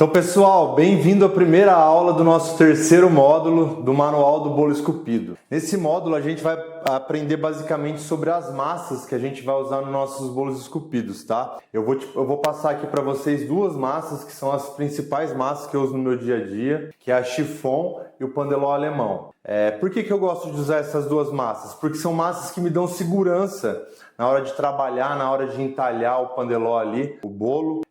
Então, pessoal, bem-vindo à primeira aula do nosso terceiro módulo do Manual do Bolo Esculpido. Nesse módulo, a gente vai aprender basicamente sobre as massas que a gente vai usar nos nossos bolos esculpidos, tá? Eu vou passar aqui para vocês duas massas que são as principais massas que eu uso no meu dia a dia, que é a chiffon e o pandeló alemão. Por que eu gosto de usar essas duas massas? Porque são massas que me dão segurança na hora de trabalhar, na hora de entalhar o pandeló ali, o bolo.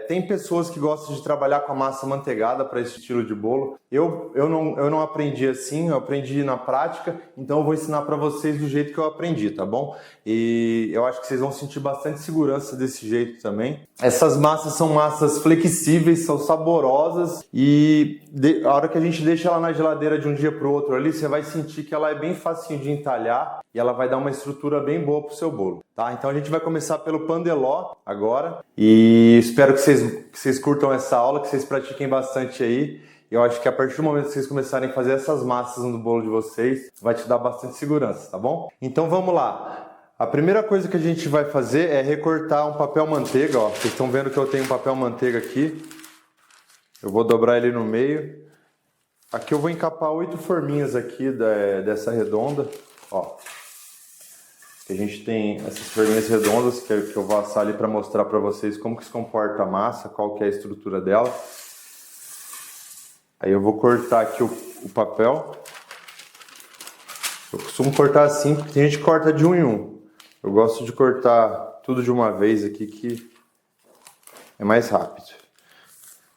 Tem pessoas que gostam de trabalhar com a massa manteigada para esse estilo de bolo. Eu não aprendi assim, eu aprendi na prática, então eu vou ensinar para vocês do jeito que eu aprendi, tá bom? E eu acho que vocês vão sentir bastante segurança desse jeito também. Essas massas são massas flexíveis, são saborosas e a hora que a gente deixa ela na geladeira de um dia para o outro ali, você vai sentir que ela é bem facinho de entalhar e ela vai dar uma estrutura bem boa para o seu bolo, tá? Então a gente vai começar pelo pandeló agora e espero que vocês curtam essa aula, que vocês pratiquem bastante aí. Eu acho que a partir do momento que vocês começarem a fazer essas massas no bolo de vocês, vai te dar bastante segurança, tá bom? Então vamos lá. A primeira coisa que a gente vai fazer é recortar um papel manteiga, ó. Vocês estão vendo que eu tenho um papel manteiga aqui. Eu vou dobrar ele no meio. Aqui eu vou encapar 8 forminhas aqui dessa redonda, ó. A gente tem essas forminhas redondas que eu vou assar ali para mostrar para vocês como que se comporta a massa, qual que é a estrutura dela. Aí eu vou cortar aqui o papel. Eu costumo cortar assim, porque tem gente que corta de um em um. Eu gosto de cortar tudo de uma vez aqui, que é mais rápido.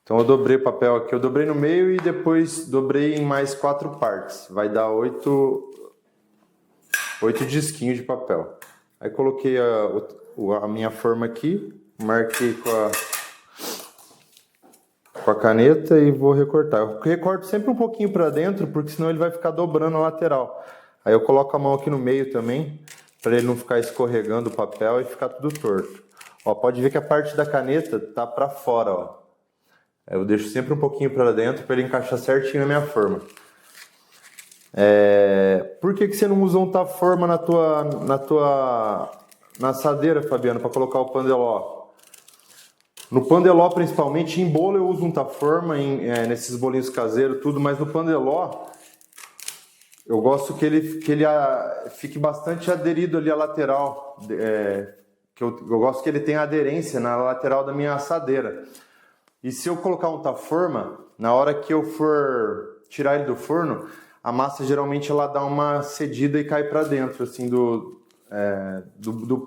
Então eu dobrei o papel aqui, eu dobrei no meio e depois dobrei em mais 4 partes. Vai dar 8 disquinhos de papel. Aí coloquei a minha forma aqui, marquei com a caneta e vou recortar. Eu recorto sempre um pouquinho para dentro, porque senão ele vai ficar dobrando a lateral. Aí eu coloco a mão aqui no meio também, para ele não ficar escorregando o papel e ficar tudo torto. Ó, pode ver que a parte da caneta tá para fora, ó. Eu deixo sempre um pouquinho para dentro para ele encaixar certinho na minha forma. Por que você não usa um taforma na assadeira, Fabiano, para colocar o pandeló? No pandeló, principalmente, em bolo eu uso um taforma, nesses bolinhos caseiros, tudo, mas no pandeló eu gosto que ele fique bastante aderido ali à lateral, eu gosto que ele tenha aderência na lateral da minha assadeira. E se eu colocar um taforma, na hora que eu for tirar ele do forno, a massa geralmente ela dá uma cedida e cai para dentro assim do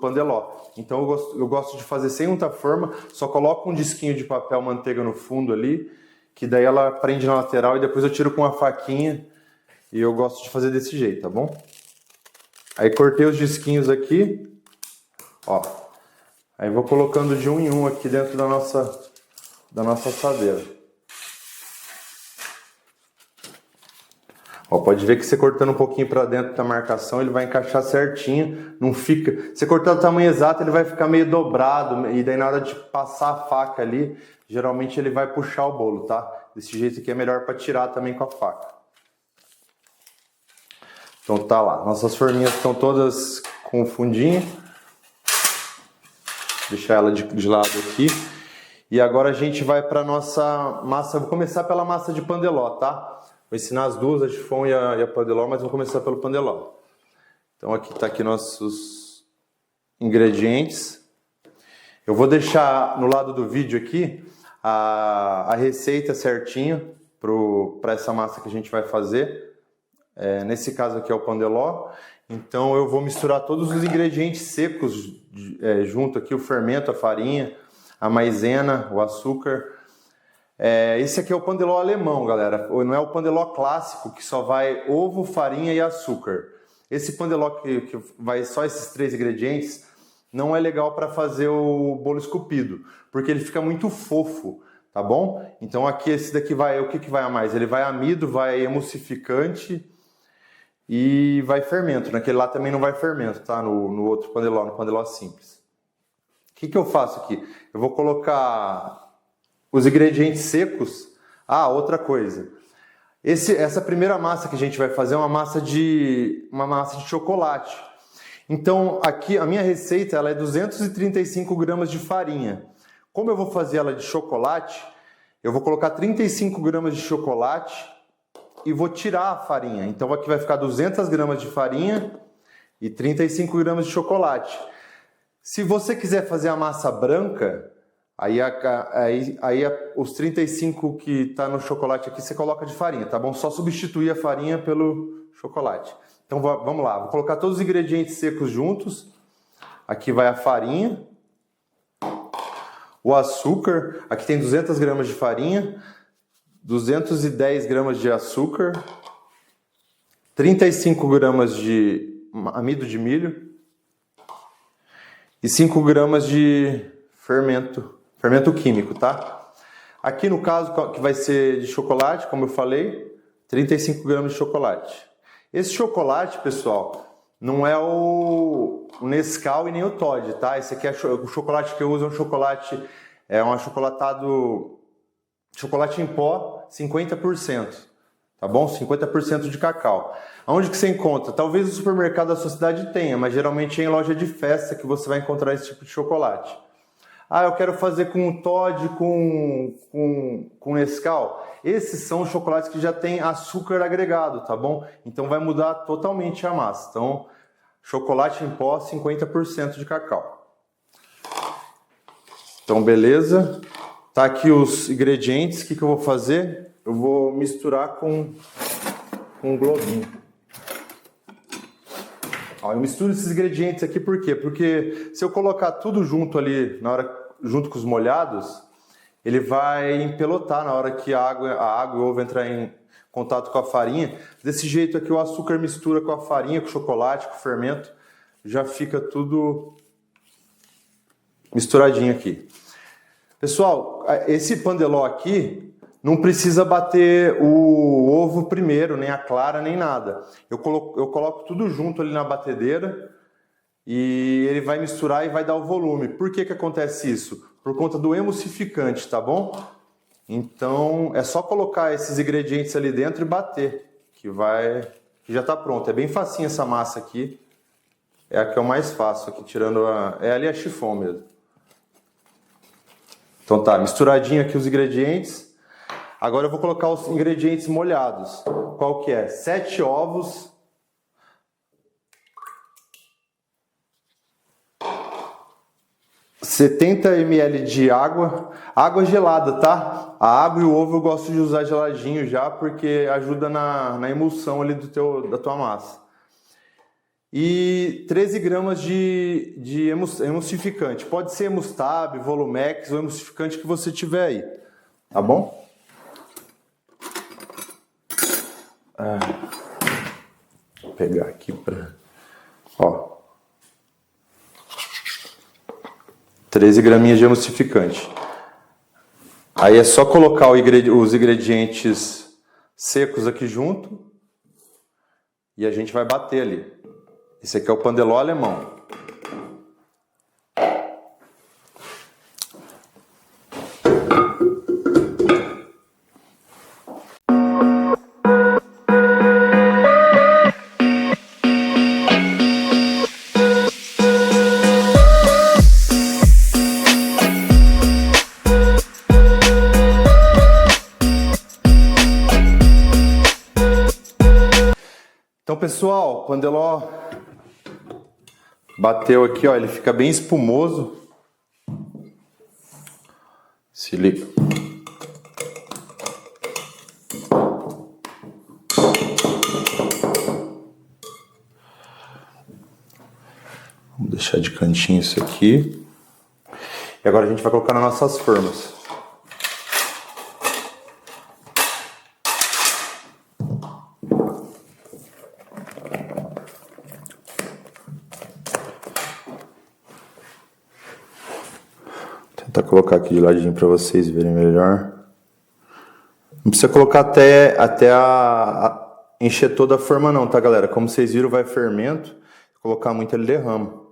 pandeló. Então eu gosto de fazer sem um taforma, só coloco um disquinho de papel manteiga no fundo ali, que daí ela prende na lateral e depois eu tiro com a faquinha, e eu gosto de fazer desse jeito, tá bom? Aí cortei os disquinhos aqui, ó. Aí vou colocando de um em um aqui dentro da nossa assadeira. Ó, pode ver que você cortando um pouquinho para dentro da marcação, ele vai encaixar certinho, não fica... Você cortar o tamanho exato, ele vai ficar meio dobrado, e daí na hora de passar a faca ali, geralmente ele vai puxar o bolo, tá? Desse jeito aqui é melhor para tirar também com a faca. Então tá lá, nossas forminhas estão todas com o fundinho. Vou deixar ela de lado aqui. E agora a gente vai para nossa massa, vou começar pela massa de pandeló, tá? Vou ensinar as duas, a chiffon e a pandeló, mas vou começar pelo pandeló. Então aqui tá aqui nossos ingredientes. Eu vou deixar no lado do vídeo aqui a receita certinho para essa massa que a gente vai fazer. Nesse caso aqui é o pandeló. Então eu vou misturar todos os ingredientes secos junto aqui, o fermento, a farinha, a maisena, o açúcar. Esse aqui é o pandeló alemão, galera. Não é o pandeló clássico, que só vai ovo, farinha e açúcar. Esse pandeló que vai só esses 3 ingredientes não é legal para fazer o bolo esculpido, porque ele fica muito fofo, tá bom? Então aqui esse daqui vai, o que vai a mais? Ele vai amido, vai emulsificante e vai fermento. Naquele lá também não vai fermento, tá? No outro pandeló, no pandeló simples. O que eu faço aqui? Eu vou colocar os ingredientes secos. Outra coisa. Essa primeira massa que a gente vai fazer é uma massa de chocolate. Então, aqui a minha receita ela é 235 gramas de farinha. Como eu vou fazer ela de chocolate, eu vou colocar 35 gramas de chocolate e vou tirar a farinha. Então aqui vai ficar 200 gramas de farinha e 35 gramas de chocolate. Se você quiser fazer a massa branca, aí os 35 que está no chocolate aqui você coloca de farinha, tá bom? Só substituir a farinha pelo chocolate. Então vamos lá, vou colocar todos os ingredientes secos juntos. Aqui vai a farinha, o açúcar, aqui tem 200 gramas de farinha, 210 gramas de açúcar, 35 gramas de amido de milho e 5 gramas de fermento químico, tá? Aqui no caso, que vai ser de chocolate, como eu falei, 35 gramas de chocolate. Esse chocolate, pessoal, não é o Nescau e nem o Toddy, tá? Esse aqui é o chocolate que eu uso, é um chocolate em pó, 50%, tá bom? 50% de cacau. Aonde que você encontra? Talvez no supermercado da sua cidade tenha, mas geralmente é em loja de festa que você vai encontrar esse tipo de chocolate. Ah, eu quero fazer com Toddy, com Nescau. Esses são os chocolates que já tem açúcar agregado, tá bom? Então vai mudar totalmente a massa. Então, chocolate em pó, 50% de cacau. Então, beleza. Tá aqui os ingredientes. O que eu vou fazer? Eu vou misturar com um globinho. Ó, eu misturo esses ingredientes aqui por quê? Porque se eu colocar tudo junto ali, junto com os molhados, ele vai empelotar na hora que a água e o ovo entrar em contato com a farinha. Desse jeito aqui o açúcar mistura com a farinha, com o chocolate, com o fermento. Já fica tudo misturadinho aqui. Pessoal, esse pandeló aqui não precisa bater o ovo primeiro, nem a clara, nem nada. Eu coloco tudo junto ali na batedeira e ele vai misturar e vai dar o volume. Por que acontece isso? Por conta do emulsificante, tá bom? Então é só colocar esses ingredientes ali dentro e bater, que já tá pronto. É bem facinho essa massa aqui. É a que eu mais faço aqui, tirando ali a chiffon mesmo. Então tá, misturadinho aqui os ingredientes. Agora eu vou colocar os ingredientes molhados. Qual que é? 7 ovos. 70 ml de água. Água gelada, tá? A água e o ovo eu gosto de usar geladinho já, porque ajuda na emulsão ali da tua massa. E 13 gramas de emulsificante. Pode ser Emustab, Volumex ou emulsificante que você tiver aí. Tá bom? Vou pegar aqui para... Ó. 13 graminhas de emulsificante. Aí é só colocar os ingredientes secos aqui junto e a gente vai bater ali. Esse aqui é o pandeló alemão. Então, pessoal, o pandeló bateu aqui, ó, ele fica bem espumoso. Se liga. Vamos deixar de cantinho isso aqui. E agora a gente vai colocar nas nossas formas. Vou colocar aqui de ladinho para vocês verem melhor. Não precisa colocar até encher toda a forma não, tá, galera? Como vocês viram, vai fermento. Se colocar muito, ele derrama.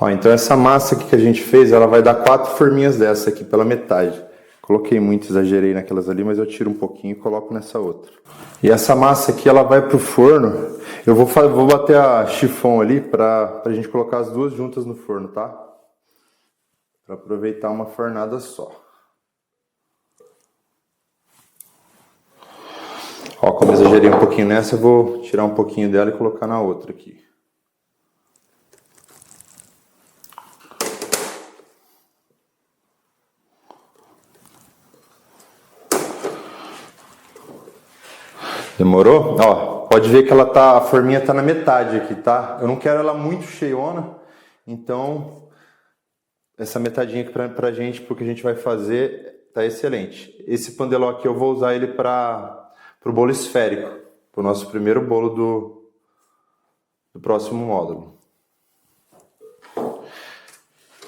Ó, então essa massa aqui que a gente fez, ela vai dar 4 forminhas dessa aqui pela metade. Coloquei muito, exagerei naquelas ali, mas eu tiro um pouquinho e coloco nessa outra. E essa massa aqui, ela vai pro forno. Eu vou bater a chifão ali pra gente colocar as duas juntas no forno, tá? Pra aproveitar uma fornada só. Ó, como eu exagerei um pouquinho nessa, eu vou tirar um pouquinho dela e colocar na outra aqui. Demorou? Ó, pode ver que a forminha tá na metade aqui, tá? Eu não quero ela muito cheiona, então essa metadinha aqui pra gente, pro que a gente vai fazer, tá excelente. Esse pandeló aqui eu vou usar ele pro bolo esférico, pro nosso primeiro bolo do próximo módulo.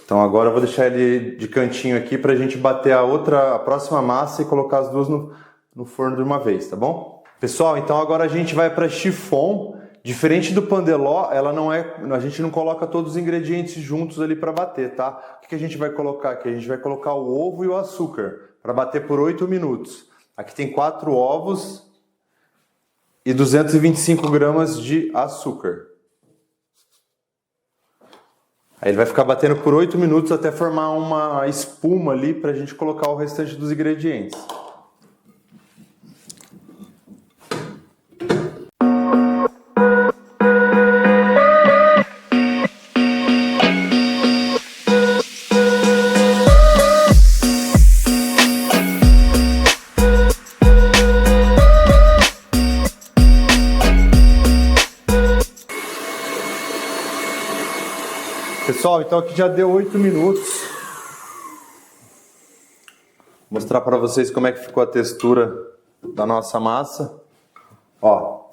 Então agora eu vou deixar ele de cantinho aqui pra gente bater a próxima massa e colocar as duas no forno de uma vez, tá bom? Pessoal, então agora a gente vai para chiffon. Diferente do pandeló, a gente não coloca todos os ingredientes juntos ali para bater, tá? O que a gente vai colocar aqui? A gente vai colocar o ovo e o açúcar para bater por 8 minutos. Aqui tem 4 ovos e 225 gramas de açúcar. Aí ele vai ficar batendo por 8 minutos até formar uma espuma ali para a gente colocar o restante dos ingredientes. Pessoal, então aqui já deu 8 minutos. Vou mostrar para vocês como é que ficou a textura da nossa massa. Ó,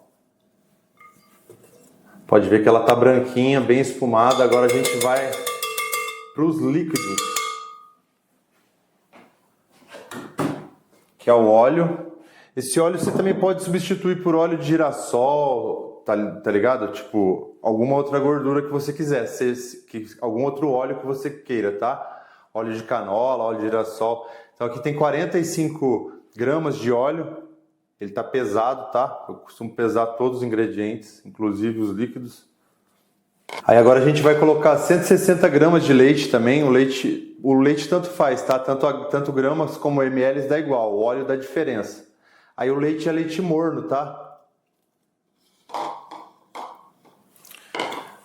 pode ver que ela tá branquinha, bem espumada. Agora a gente vai para os líquidos, que é o óleo. Esse óleo você também pode substituir por óleo de girassol, tá ligado? Tipo, alguma outra gordura que você quiser, algum outro óleo que você queira, tá? Óleo de canola, óleo de girassol. Então aqui tem 45 gramas de óleo, ele tá pesado, tá? Eu costumo pesar todos os ingredientes, inclusive os líquidos. Aí agora a gente vai colocar 160 gramas de leite também. O leite tanto faz, tá? Tanto gramas como ml dá igual, o óleo dá diferença. Aí o leite é leite morno, tá?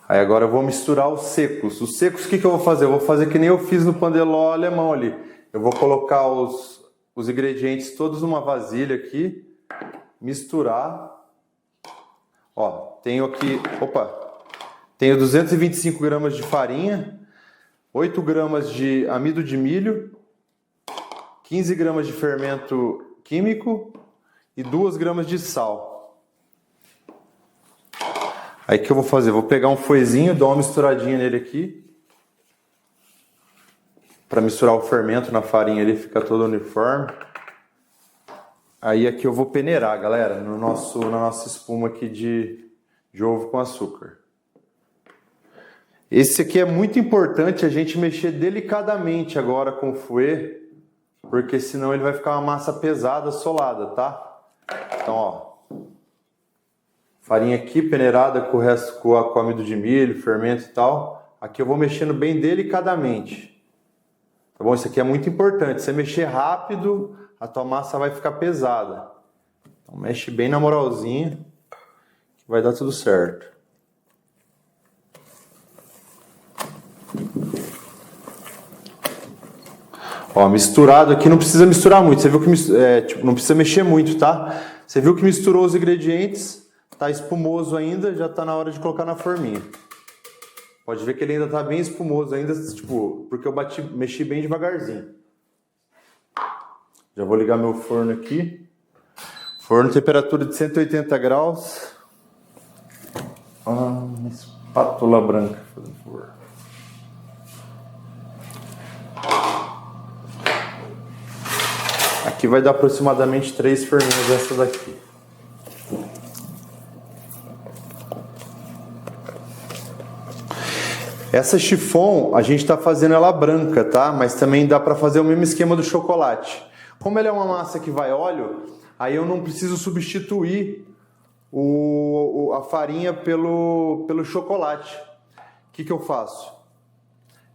Aí agora eu vou misturar os secos. Os secos, o que eu vou fazer? Eu vou fazer que nem eu fiz no pandeló alemão ali. Eu vou colocar os ingredientes todos numa vasilha aqui, misturar. Ó, tenho 225 gramas de farinha, 8 gramas de amido de milho, 15 gramas de fermento químico e 2 gramas de sal. Aí o que eu vou fazer? Vou pegar um fouetzinho, dar uma misturadinha nele aqui, para misturar o fermento na farinha ali, fica todo uniforme. Aí aqui eu vou peneirar, galera, na nossa espuma aqui de ovo com açúcar. Esse aqui é muito importante a gente mexer delicadamente agora com o fouet, porque senão ele vai ficar uma massa pesada, solada, tá? Então, ó, farinha aqui peneirada com o resto, com amido de milho, fermento e tal. Aqui eu vou mexendo bem delicadamente. Tá bom? Isso aqui é muito importante. Se você mexer rápido, a tua massa vai ficar pesada. Então mexe bem na moralzinha, que vai dar tudo certo. Ó, misturado aqui, não precisa misturar muito. Você viu que não precisa mexer muito, tá? Você viu que misturou os ingredientes, tá espumoso ainda, já tá na hora de colocar na forminha. Pode ver que ele ainda tá bem espumoso ainda, tipo, porque eu mexi bem devagarzinho. Já vou ligar meu forno aqui. Forno temperatura de 180 graus. Uma espátula branca, por favor. Aqui vai dar aproximadamente 3 forminhas dessas daqui. Essa chiffon, a gente está fazendo ela branca, tá? Mas também dá para fazer o mesmo esquema do chocolate. Como ela é uma massa que vai óleo, aí eu não preciso substituir a farinha pelo chocolate. O que eu faço?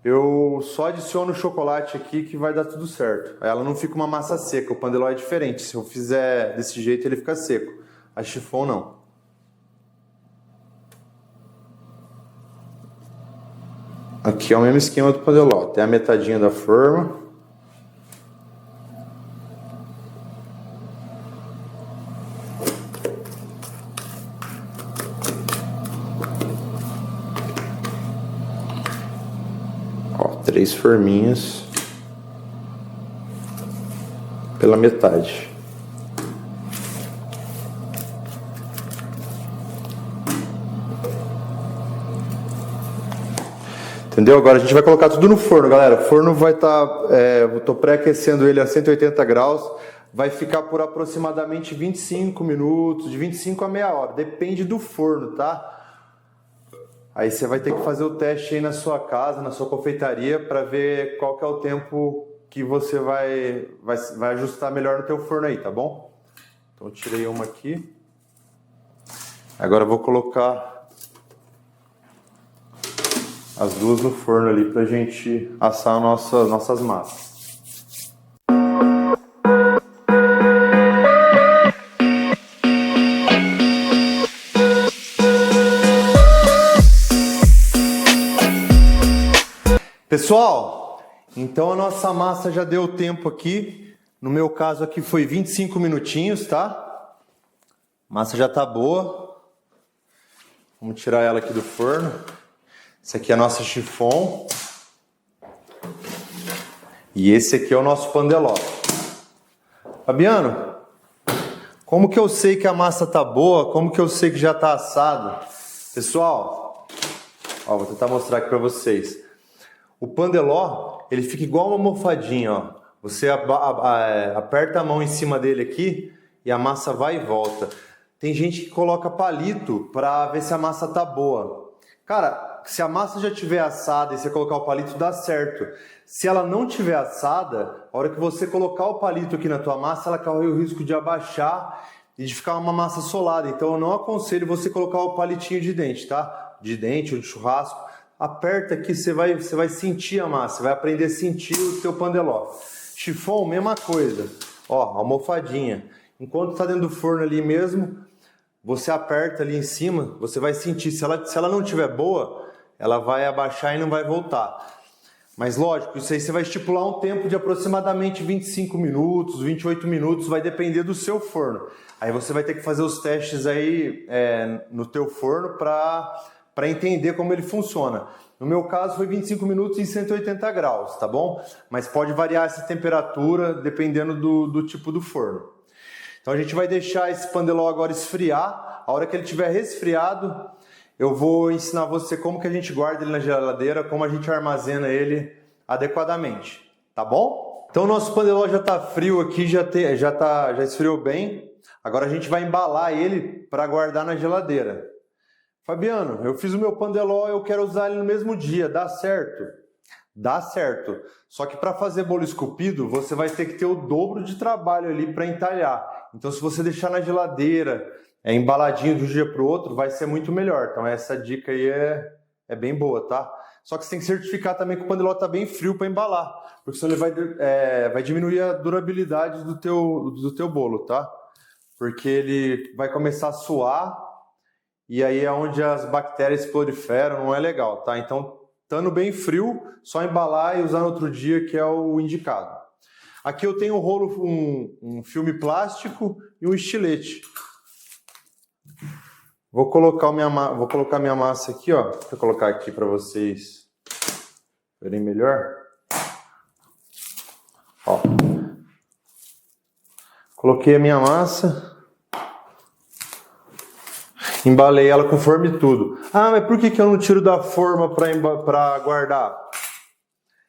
Eu só adiciono o chocolate aqui que vai dar tudo certo. Aí ela não fica uma massa seca, o pandeló é diferente. Se eu fizer desse jeito, ele fica seco. A chiffon não. Aqui é o mesmo esquema do pandeló. Tem a metadinha da forma. Ó, 3 forminhas pela metade. Entendeu? Agora a gente vai colocar tudo no forno, galera. O forno vai estar... eu tô pré-aquecendo ele a 180 graus. Vai ficar por aproximadamente 25 minutos, de 25 a meia hora. Depende do forno, tá? Aí você vai ter que fazer o teste aí na sua casa, na sua confeitaria, para ver qual que é o tempo que você vai ajustar melhor no teu forno aí, tá bom? Então eu tirei uma aqui. Agora eu vou colocar as duas no forno ali pra gente assar nossas massas. Pessoal, então a nossa massa já deu tempo aqui. No meu caso aqui foi 25 minutinhos, tá? A massa já tá boa. Vamos tirar ela aqui do forno. Esse aqui é a nossa chiffon. E esse aqui é o nosso pandeló. Fabiano, como que eu sei que a massa tá boa? Como que eu sei que já tá assado? Pessoal, ó, vou tentar mostrar aqui para vocês. O pandeló, ele fica igual uma almofadinha, ó. Você aperta a mão em cima dele aqui e a massa vai e volta. Tem gente que coloca palito para ver se a massa tá boa. Cara, se a massa já tiver assada e você colocar o palito, dá certo. Se ela não tiver assada, a hora que você colocar o palito aqui na tua massa, ela corre o risco de abaixar e de ficar uma massa solada. Então eu não aconselho você colocar o palitinho de dente, tá? De dente ou de churrasco. Aperta aqui, você vai sentir a massa, você vai aprender a sentir o seu pandeló. Chiffon, mesma coisa. Ó, almofadinha. Enquanto tá dentro do forno ali mesmo, você aperta ali em cima, você vai sentir. Se ela não estiver boa, ela vai abaixar e não vai voltar. Mas lógico, isso aí você vai estipular um tempo de aproximadamente 25 minutos, 28 minutos, vai depender do seu forno. Aí você vai ter que fazer os testes aí no teu forno para entender como ele funciona. No meu caso foi 25 minutos em 180 graus, tá bom? Mas pode variar essa temperatura dependendo do tipo do forno. Então a gente vai deixar esse pandeló agora esfriar. A hora que ele estiver resfriado, eu vou ensinar você como que a gente guarda ele na geladeira, como a gente armazena ele adequadamente, tá bom? Então o nosso pandeló já está frio aqui, já esfriou bem. Agora a gente vai embalar ele para guardar na geladeira. Fabiano, eu fiz o meu pandeló, eu quero usar ele no mesmo dia, dá certo? Dá certo. Só que para fazer bolo esculpido, você vai ter que ter o dobro de trabalho ali para entalhar. Então se você deixar na geladeira, embaladinho de um dia para o outro, vai ser muito melhor. Então essa dica aí é bem boa, tá? Só que você tem que certificar também que o pandeló está bem frio para embalar, porque senão ele vai diminuir a durabilidade do teu bolo, tá? Porque ele vai começar a suar e aí é onde as bactérias proliferam, não é legal, tá? Então, estando bem frio, só embalar e usar no outro dia, que é o indicado. Aqui eu tenho um rolo, um filme plástico e um estilete. Vou colocar minha massa aqui, ó. Vou colocar aqui para vocês verem melhor. Ó. Coloquei a minha massa. Embalei ela com forma e tudo. Ah, mas por que eu não tiro da forma para guardar?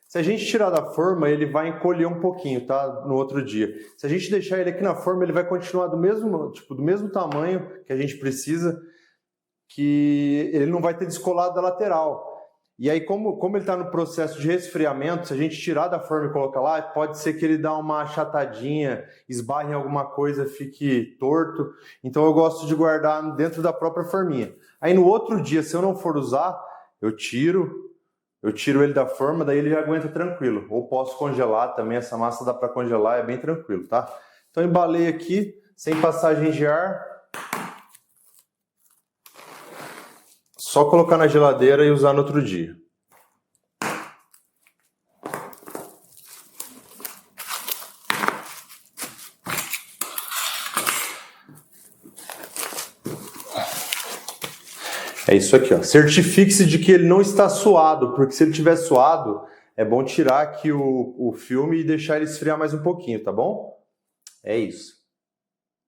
Se a gente tirar da forma, ele vai encolher um pouquinho, tá? No outro dia. Se a gente deixar ele aqui na forma, ele vai continuar do mesmo tamanho que a gente precisa, que ele não vai ter descolado da lateral. E aí, como ele está no processo de resfriamento, se a gente tirar da forma e colocar lá, pode ser que ele dá uma achatadinha, esbarre em alguma coisa, fique torto. Então eu gosto de guardar dentro da própria forminha. Aí no outro dia, se eu não for usar, eu tiro ele da forma, daí ele já aguenta tranquilo. Ou posso congelar também, essa massa dá para congelar, é bem tranquilo, tá? Então embalei aqui, sem passagem de ar. Só colocar na geladeira e usar no outro dia. É isso aqui, ó. Certifique-se de que ele não está suado, porque se ele estiver suado, é bom tirar aqui o filme e deixar ele esfriar mais um pouquinho, tá bom? É isso.